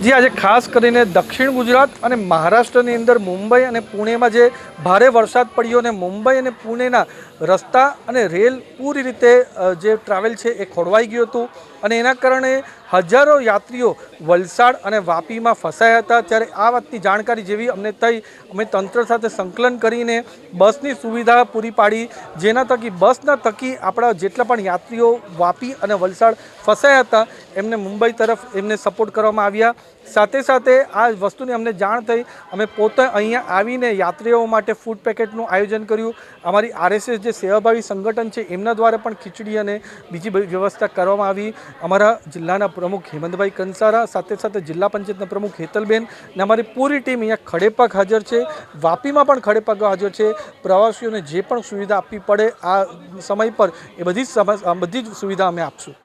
जी आज खास करीने दक्षिण गुजरात और महाराष्ट्र अंदर मुंबई और पुणे में जे भारे वरसाद पड़्यो ने मुंबई और पुणेना रस्ता और रेल पूरी रीते जे ट्रावेल है ए खोड़वाई गयुं हतुं અને એના કારણે હજારો યાત્રીઓ વલસાડ અને વાપીમાં ફસાયા હતા। ત્યારે આ વાતની જાણકારી જેવી અમને થઈ, અમે તંત્ર સાથે સંકલન કરીને બસની સુવિધા પૂરી પાડી, જેના થકી બસના થકી આપણા જેટલા પણ યાત્રીઓ વાપી અને વલસાડ ફસાયા હતા એમને મુંબઈ તરફ એમને સપોર્ટ કરવામાં આવ્યા। સાથે સાથે આ વસ્તુની અમને જાણ થઈ, અમે પોતે અહીંયા આવીને યાત્રીઓ માટે ફૂડ પેકેટનું આયોજન કર્યું। અમારી આરએસએસ જે સેવાભાવી સંગઠન છે એમના દ્વારા પણ ખીચડી અને બીજી વ્યવસ્થા કરવામાં આવી। अमरा जिल्लाना प्रमुख हेमंतभाई कंसारा साथे साथे जिला पंचायतना प्रमुख हेतलबेन ने अमारी पूरी टीम अहींया खड़ेपग हाजर है। वापी में पण खड़ेपग हाजर है। प्रवासीओने जे पण सुविधा आपवी पड़े आ समय पर ए बधी सुविधा अमे आपशुं।